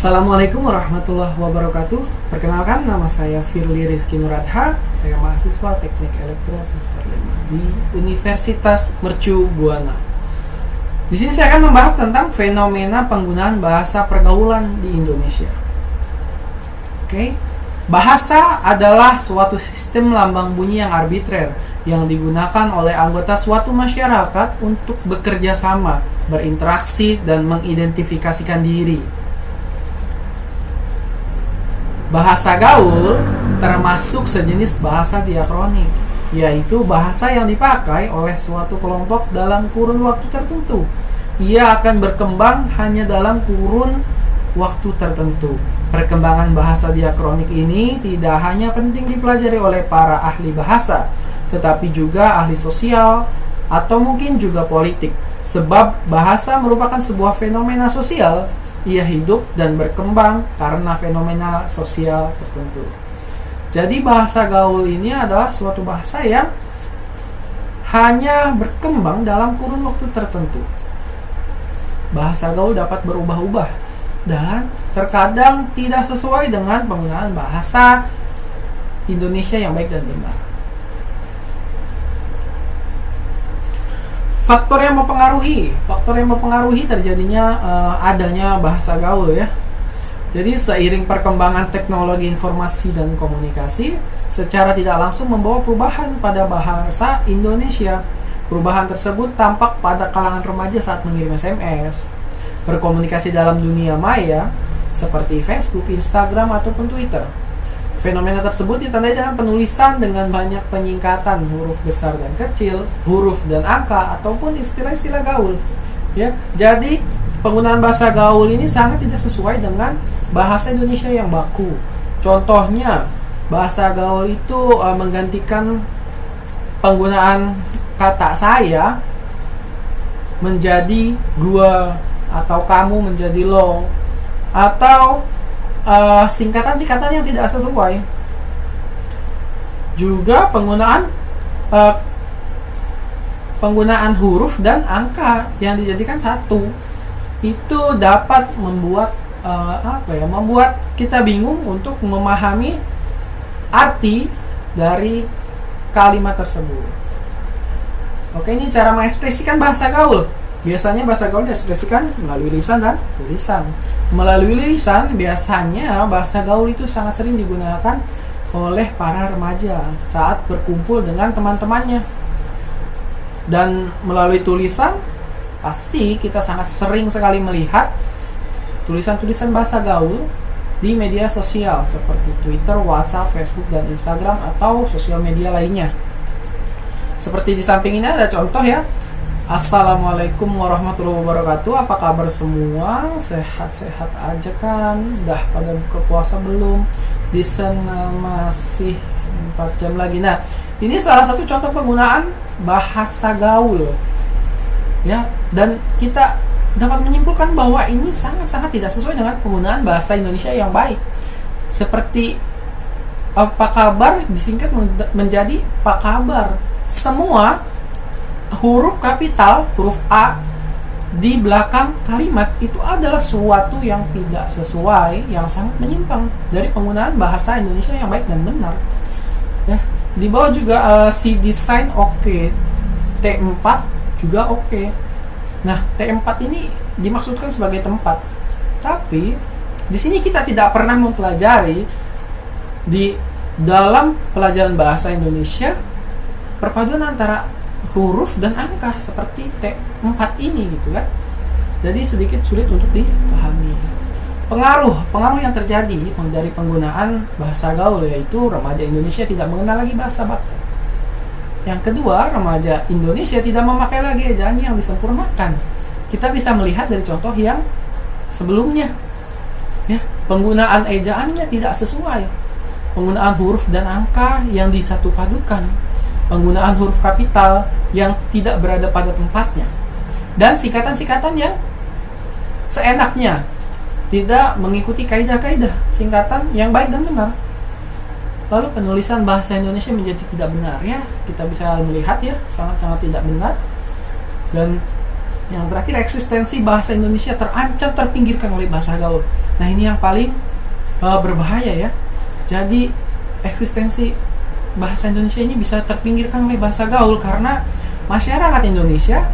Assalamualaikum warahmatullahi wabarakatuh. Perkenalkan, nama saya Firly Rizky Nuradha. Saya mahasiswa Teknik Elektro semester 5 di Universitas Mercu Buana. Di sini saya akan membahas tentang fenomena penggunaan bahasa pergaulan di Indonesia. Oke. Bahasa adalah suatu sistem lambang bunyi yang arbitrer yang digunakan oleh anggota suatu masyarakat untuk bekerja sama, berinteraksi, dan mengidentifikasikan diri. Bahasa gaul termasuk sejenis bahasa diakronik, yaitu bahasa yang dipakai oleh suatu kelompok dalam kurun waktu tertentu. Ia akan berkembang hanya dalam kurun waktu tertentu. Perkembangan bahasa diakronik ini tidak hanya penting dipelajari oleh para ahli bahasa, tetapi juga ahli sosial atau mungkin juga politik. Sebab bahasa merupakan sebuah fenomena sosial. Ia hidup dan berkembang karena fenomena sosial tertentu. Jadi bahasa gaul ini adalah suatu bahasa yang hanya berkembang dalam kurun waktu tertentu. Bahasa gaul dapat berubah-ubah dan terkadang tidak sesuai dengan penggunaan bahasa Indonesia yang baik dan benar. Faktor yang mempengaruhi terjadinya adanya bahasa gaul ya. Jadi seiring perkembangan teknologi informasi dan komunikasi, secara tidak langsung membawa perubahan pada bahasa Indonesia. Perubahan tersebut tampak pada kalangan remaja saat mengirim SMS, berkomunikasi dalam dunia maya seperti Facebook, Instagram, ataupun Twitter. Fenomena tersebut ditandai dengan penulisan dengan banyak penyingkatan huruf besar dan kecil, huruf dan angka, ataupun istilah-istilah gaul. Ya, jadi penggunaan bahasa gaul ini sangat tidak sesuai dengan bahasa Indonesia yang baku. Contohnya, bahasa gaul itu menggantikan penggunaan kata saya menjadi gua, atau kamu menjadi lo, atau singkatan-singkatan yang tidak sesuai. Juga penggunaan huruf dan angka yang dijadikan satu itu dapat membuat membuat kita bingung untuk memahami arti dari kalimat tersebut. Oke, ini cara mengekspresikan bahasa gaul. Biasanya bahasa gaul diekspresikan melalui lisan dan tulisan. Melalui lisan, biasanya bahasa gaul itu sangat sering digunakan oleh para remaja saat berkumpul dengan teman-temannya. Dan melalui tulisan, pasti kita sangat sering sekali melihat tulisan-tulisan bahasa gaul di media sosial seperti Twitter, WhatsApp, Facebook, dan Instagram, atau sosial media lainnya. Seperti di samping ini ada contoh ya. Assalamualaikum warahmatullahi wabarakatuh. Apa kabar semua? Sehat-sehat aja kan? Dah pada buka puasa belum? Di sana masih 4 jam lagi. Nah, ini salah satu contoh penggunaan bahasa gaul ya, dan kita dapat menyimpulkan bahwa ini sangat-sangat tidak sesuai dengan penggunaan bahasa Indonesia yang baik. Seperti apa kabar disingkat menjadi pak kabar. Semua huruf kapital, huruf A di belakang kalimat itu adalah suatu yang tidak sesuai, yang sangat menyimpang dari penggunaan bahasa Indonesia yang baik dan benar. Ya, di bawah juga si desain oke, T4 juga oke. Nah, T4 ini dimaksudkan sebagai tempat. Tapi di sini kita tidak pernah mempelajari di dalam pelajaran bahasa Indonesia perpaduan antara huruf dan angka seperti T4 ini gitu kan. Jadi sedikit sulit untuk dipahami. Pengaruh yang terjadi dari penggunaan bahasa gaul, yaitu remaja Indonesia tidak mengenal lagi bahasa baku. Yang kedua, remaja Indonesia tidak memakai lagi ejaan yang disempurnakan. Kita bisa melihat dari contoh yang sebelumnya. Ya, penggunaan ejaannya tidak sesuai. Penggunaan huruf dan angka yang disatu padukan. Penggunaan huruf kapital yang tidak berada pada tempatnya, dan singkatan-singkatan yang seenaknya, tidak mengikuti kaidah-kaidah singkatan yang baik dan benar. Lalu penulisan bahasa Indonesia menjadi tidak benar ya, kita bisa melihat ya, sangat-sangat tidak benar. Dan Yang terakhir, eksistensi bahasa Indonesia terancam terpinggirkan oleh bahasa gaul. Nah, ini yang paling berbahaya ya. Jadi eksistensi bahasa Indonesia ini bisa terpinggirkan oleh bahasa gaul karena masyarakat Indonesia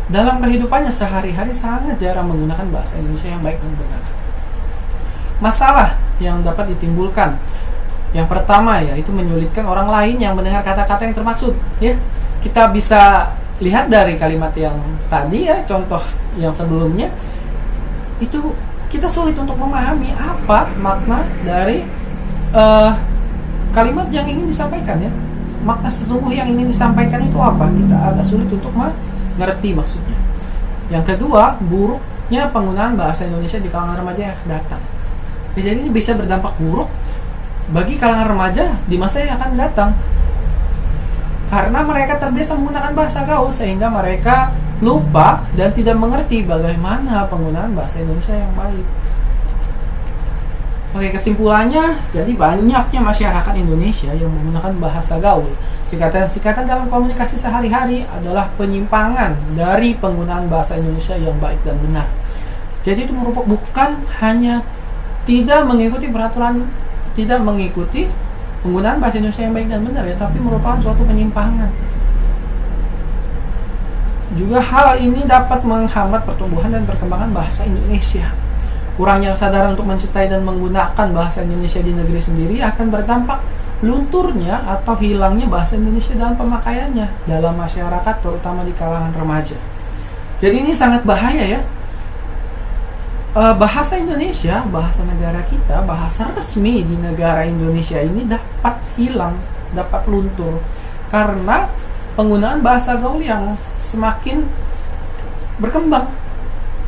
dalam kehidupannya sehari-hari sangat jarang menggunakan bahasa Indonesia yang baik dan benar. Masalah yang dapat ditimbulkan, yang pertama yaitu menyulitkan orang lain yang mendengar kata-kata yang termaksud ya. Kita bisa lihat dari kalimat yang tadi ya, contoh yang sebelumnya itu kita sulit untuk memahami apa makna dari kalimat yang ingin disampaikan ya. Makna sesungguh yang ingin disampaikan itu apa? Kita agak sulit untuk mengerti maksudnya. Yang kedua, buruknya penggunaan bahasa Indonesia di kalangan remaja yang akan datang. Ya, jadi ini bisa berdampak buruk bagi kalangan remaja di masa yang akan datang. Karena mereka terbiasa menggunakan bahasa gaul sehingga mereka lupa dan tidak mengerti bagaimana penggunaan bahasa Indonesia yang baik. Oke, kesimpulannya, jadi banyaknya masyarakat Indonesia yang menggunakan bahasa gaul. Singkatan-singkatan dalam komunikasi sehari-hari adalah penyimpangan dari penggunaan bahasa Indonesia yang baik dan benar. Jadi itu merupakan bukan hanya tidak mengikuti peraturan, tidak mengikuti penggunaan bahasa Indonesia yang baik dan benar ya, tapi merupakan suatu penyimpangan. Juga hal ini dapat menghambat pertumbuhan dan perkembangan bahasa Indonesia. Kurangnya kesadaran untuk mencintai dan menggunakan bahasa Indonesia di negeri sendiri akan berdampak lunturnya atau hilangnya bahasa Indonesia dalam pemakaiannya dalam masyarakat, terutama di kalangan remaja. Jadi ini sangat bahaya ya. Bahasa Indonesia, bahasa negara kita, bahasa resmi di negara Indonesia ini dapat hilang, dapat luntur karena penggunaan bahasa gaul yang semakin berkembang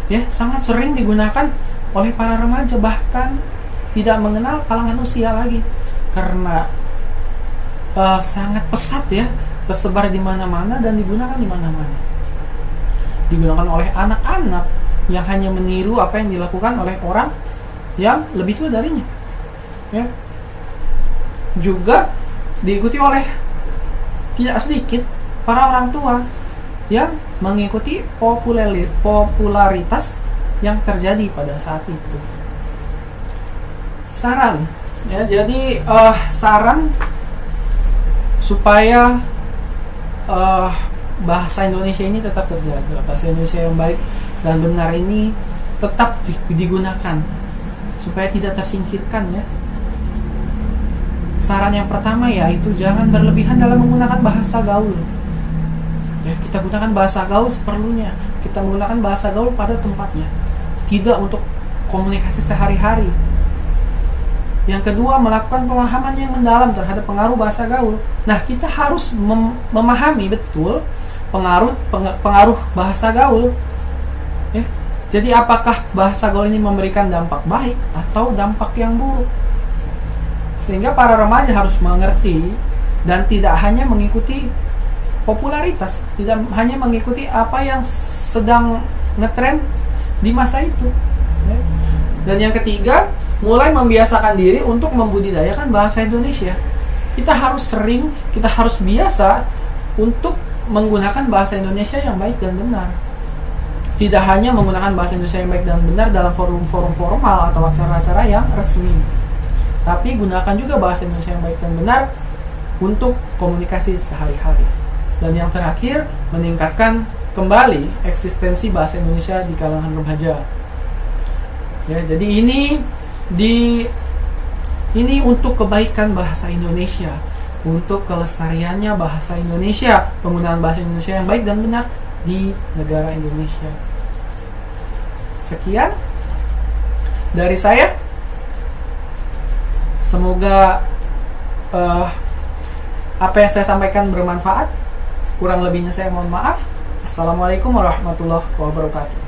ya, sangat sering digunakan oleh para remaja, bahkan tidak mengenal kalangan usia lagi karena sangat pesat ya, tersebar di mana-mana dan digunakan di mana-mana. Digunakan oleh anak-anak yang hanya meniru apa yang dilakukan oleh orang yang lebih tua darinya ya. Juga diikuti oleh tidak sedikit para orang tua yang mengikuti popularitas yang terjadi pada saat itu. Saran ya, jadi saran supaya bahasa Indonesia ini tetap terjaga, bahasa Indonesia yang baik dan benar ini tetap digunakan supaya tidak tersingkirkan ya. Saran yang pertama yaitu jangan berlebihan dalam menggunakan bahasa gaul ya. Kita gunakan bahasa gaul seperlunya, kita menggunakan bahasa gaul pada tempatnya, tidak untuk komunikasi sehari-hari. Yang kedua, melakukan pemahaman yang mendalam terhadap pengaruh bahasa gaul. Nah, kita harus memahami betul pengaruh bahasa gaul ya. Jadi apakah bahasa gaul ini memberikan dampak baik atau dampak yang buruk, sehingga para remaja harus mengerti dan tidak hanya mengikuti popularitas, tidak hanya mengikuti apa yang sedang ngetren di masa itu ya. Dan yang ketiga, mulai membiasakan diri untuk membudidayakan bahasa Indonesia. Kita harus biasa untuk menggunakan bahasa Indonesia yang baik dan benar. Tidak hanya menggunakan bahasa Indonesia yang baik dan benar dalam forum-forum formal atau acara-acara yang resmi, tapi gunakan juga bahasa Indonesia yang baik dan benar untuk komunikasi sehari-hari. Dan yang terakhir, meningkatkan kembali eksistensi bahasa Indonesia di kalangan remaja. Ya, jadi ini untuk kebaikan bahasa Indonesia, untuk kelestariannya bahasa Indonesia, penggunaan bahasa Indonesia yang baik dan benar di negara Indonesia. Sekian dari saya. Semoga apa yang saya sampaikan bermanfaat. Kurang lebihnya saya mohon maaf. Assalamualaikum warahmatullahi wabarakatuh.